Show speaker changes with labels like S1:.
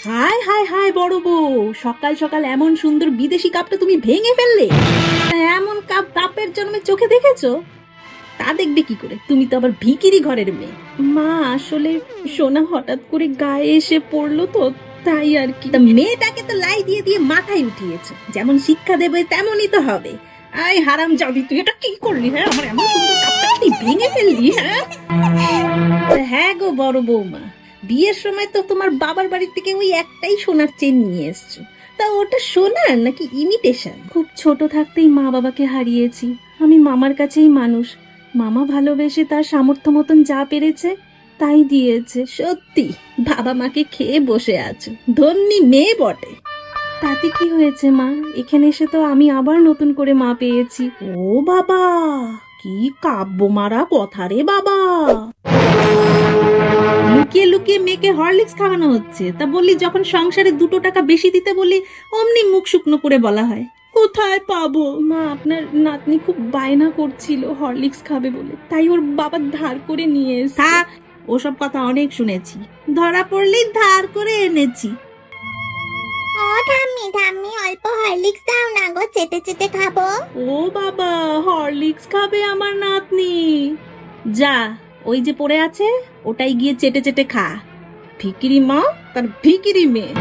S1: হায় হায় হায় বড় বউ, সকাল সকাল এমন সুন্দর বিদেশি কাপটা তুমি ভেঙে ফেললে। এমন কাপের জন্মে চোখে দেখেছো? তা দেখবে কি করে, তুমি তো আবার ভিখিরি ঘরের মেয়ে। মা আসলে সোনা হঠাৎ করে গায়ে এসে পড়লো তো, তাই আর কি। মেয়েটাকে তো লাই দিয়ে দিয়ে মাথায় উঠিয়েছো, যেমন শিক্ষা দেবে তেমনই তো হবে। আই হারাম যাবি, তুই এটা কি করলি? হ্যাঁ, আমার এমন সুন্দর কাপটা তুই ভেঙে ফেললি। হ্যাঁ হ্যাঁ গো বড় বৌমা, বিয়ের সময় তো তোমার বাবার বাড়ি থেকে ওই একটাই সোনার চেন নিয়ে এসছো। তা ওটা সোনার নাকি ইমিটেশন? খুব ছোট থাকতেই মা বাবাকে হারিয়েছি, আমি মামার কাছেই মানুষ। মামা ভালোবেসে তার সামর্থ্য মতন যা পেরেছে তাই দিয়েছে। সত্যি বাবা মাকে খেয়ে বসে আছো, ধন্যি মেয়ে বটে। তাতে কি হয়েছে মা, এখানে এসে তো আমি আবার নতুন করে মা পেয়েছি। ও বাবা, কি কাব্য মারা কথা রে বাবা। লুকিয়ে লুকিয়ে মেয়েকে হরলিক্স খাওয়ানো হচ্ছে, তা বললি যখন সংসারে 2 টাকা বেশি দিতে বলি অমনি মুখ শুকনো করে বলা হয়। কোথায় পাবো? মা, আপনার নাতনি খুব বায়না করছিল হরলিক্স খাবে বলে, তাই ওর বাবা ধার করে নিয়ে এসেছে। থাক, ওসব কথা অনেক শুনেছি, ধরা পড়লেই ধার করে এনেছি।
S2: ও ঠাম্মি ঠাম্মি, অল্প হরলিক্স দাও না গো, চেটে চেটে খাবো।
S1: ও বাবা, হরলিক্স খাবে আমার নাতনি? যা, ওই যে পড়ে আছে ওটাই গিয়ে চেটে চেটে খা। ভিকিরি মা তার ভিকিরি মেয়ে।